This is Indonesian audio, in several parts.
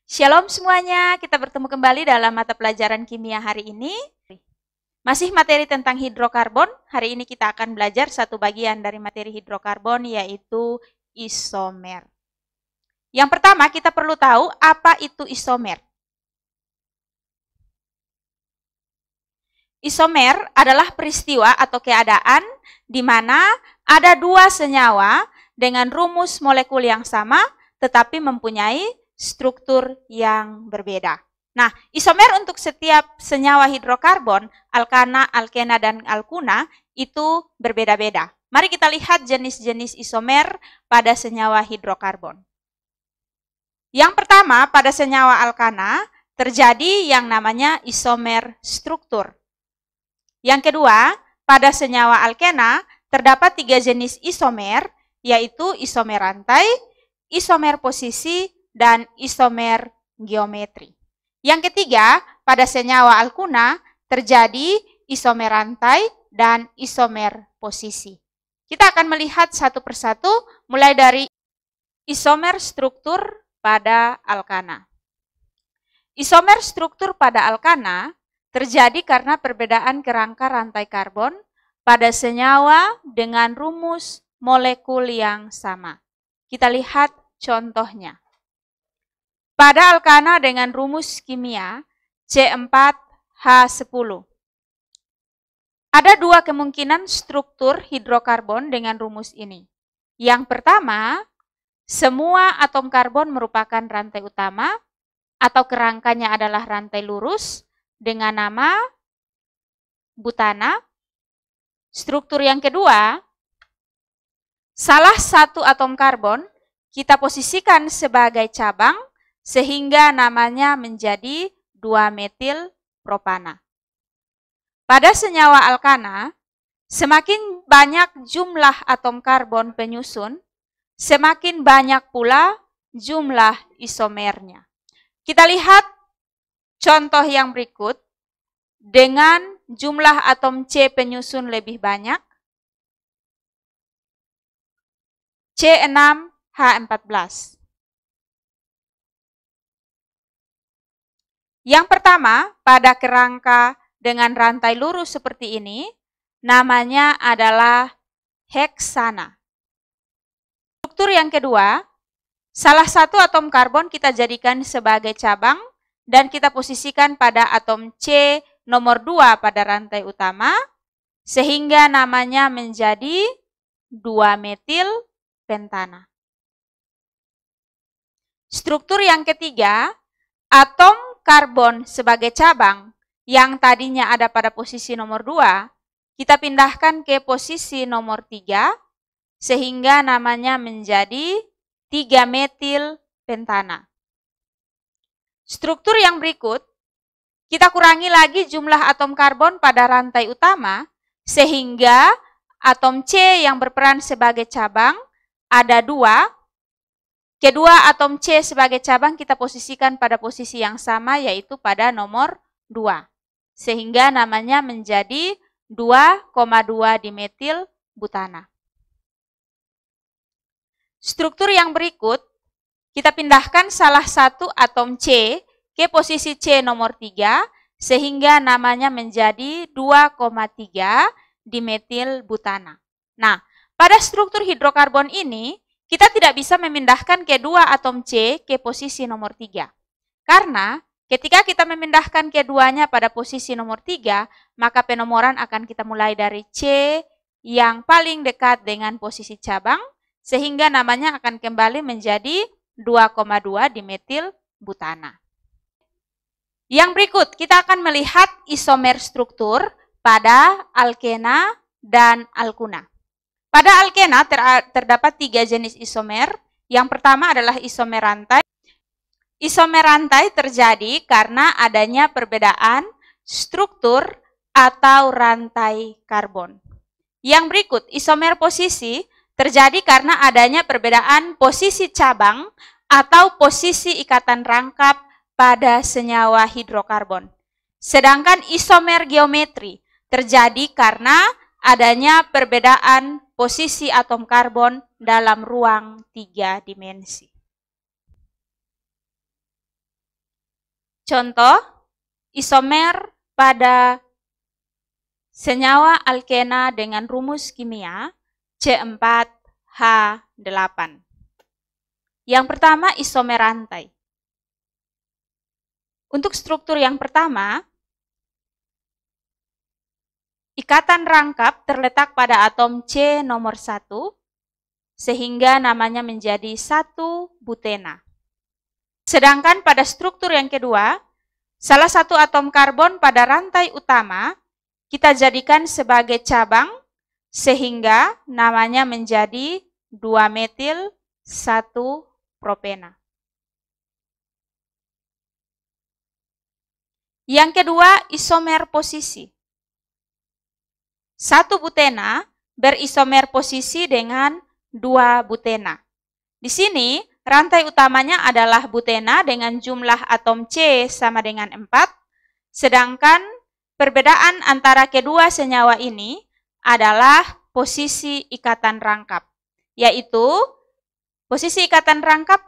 Shalom semuanya, kita bertemu kembali dalam mata pelajaran kimia hari ini. Masih materi tentang hidrokarbon, hari ini kita akan belajar satu bagian dari materi hidrokarbon yaitu isomer. Yang pertama kita perlu tahu apa itu isomer. Isomer adalah peristiwa atau keadaan di mana ada dua senyawa dengan rumus molekul yang sama tetapi mempunyai struktur yang berbeda. Nah, isomer untuk setiap senyawa hidrokarbon, alkana, alkena, dan alkuna itu berbeda-beda. Mari kita lihat jenis-jenis isomer pada senyawa hidrokarbon. Yang pertama, pada senyawa alkana terjadi yang namanya isomer struktur. Yang kedua, pada senyawa alkena terdapat 3 jenis isomer, yaitu isomer rantai, isomer posisi, dan isomer geometri. Yang ketiga, pada senyawa alkuna terjadi isomer rantai dan isomer posisi. Kita akan melihat satu persatu mulai dari isomer struktur pada alkana. Isomer struktur pada alkana terjadi karena perbedaan kerangka rantai karbon pada senyawa dengan rumus molekul yang sama. Kita lihat contohnya. Pada alkana dengan rumus kimia C4H10. Ada 2 kemungkinan struktur hidrokarbon dengan rumus ini. Yang pertama, semua atom karbon merupakan rantai utama atau kerangkanya adalah rantai lurus dengan nama butana. Struktur yang kedua, salah satu atom karbon kita posisikan sebagai cabang sehingga namanya menjadi 2-metil propana. Pada senyawa alkana, semakin banyak jumlah atom karbon penyusun, semakin banyak pula jumlah isomernya. Kita lihat contoh yang berikut, dengan jumlah atom C penyusun lebih banyak, C6H14. Yang pertama, pada kerangka dengan rantai lurus seperti ini, namanya adalah heksana. Struktur yang kedua, salah satu atom karbon kita jadikan sebagai cabang dan kita posisikan pada atom C nomor 2 pada rantai utama, sehingga namanya menjadi 2-metil pentana. Struktur yang ketiga, atom karbon sebagai cabang yang tadinya ada pada posisi nomor 2, kita pindahkan ke posisi nomor 3, sehingga namanya menjadi 3-metil pentana. Struktur yang berikut, kita kurangi lagi jumlah atom karbon pada rantai utama, sehingga atom C yang berperan sebagai cabang ada 2. Kedua atom C sebagai cabang kita posisikan pada posisi yang sama, yaitu pada nomor 2. Sehingga namanya menjadi 2,2 dimetil butana. Struktur yang berikut, kita pindahkan salah satu atom C ke posisi C nomor 3, sehingga namanya menjadi 2,3 dimetil butana. Nah, pada struktur hidrokarbon ini, kita tidak bisa memindahkan kedua atom C ke posisi nomor 3. Karena ketika kita memindahkan keduanya pada posisi nomor 3, maka penomoran akan kita mulai dari C yang paling dekat dengan posisi cabang, sehingga namanya akan kembali menjadi 2,2 dimetil butana. Yang berikut, kita akan melihat isomer struktur pada alkena dan alkuna. Pada alkena terdapat 3 jenis isomer. Yang pertama adalah isomer rantai. Isomer rantai terjadi karena adanya perbedaan struktur atau rantai karbon. Yang berikut, isomer posisi terjadi karena adanya perbedaan posisi cabang atau posisi ikatan rangkap pada senyawa hidrokarbon. Sedangkan isomer geometri terjadi karena adanya perbedaan posisi atom karbon dalam ruang 3 dimensi. Contoh, isomer pada senyawa alkena dengan rumus kimia C4H8. Yang pertama, isomer rantai. Untuk struktur yang pertama, ikatan rangkap terletak pada atom C nomor 1, sehingga namanya menjadi 1-butena. Sedangkan pada struktur yang kedua, salah satu atom karbon pada rantai utama kita jadikan sebagai cabang, sehingga namanya menjadi 2-metil 1-propena. Yang kedua, isomer posisi. 1-butena berisomer posisi dengan 2-butena. Di sini, rantai utamanya adalah butena dengan jumlah atom C sama dengan 4, sedangkan perbedaan antara kedua senyawa ini adalah posisi ikatan rangkap, yaitu posisi ikatan rangkap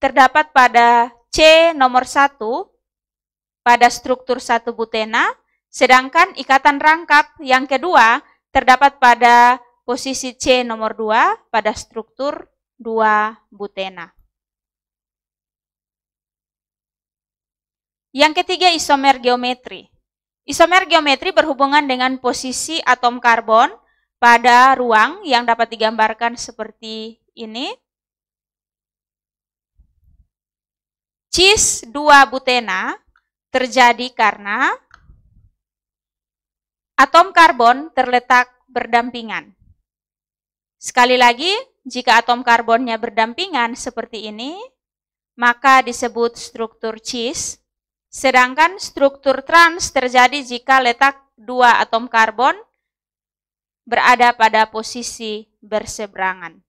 terdapat pada C nomor 1 pada struktur 1-butena, sedangkan ikatan rangkap yang kedua terdapat pada posisi C nomor 2 pada struktur 2-butena. Yang ketiga, isomer geometri. Isomer geometri berhubungan dengan posisi atom karbon pada ruang yang dapat digambarkan seperti ini. Cis 2-butena terjadi karena atom karbon terletak berdampingan. Sekali lagi, jika atom karbonnya berdampingan seperti ini, maka disebut struktur cis. Sedangkan struktur trans terjadi jika letak 2 atom karbon berada pada posisi berseberangan.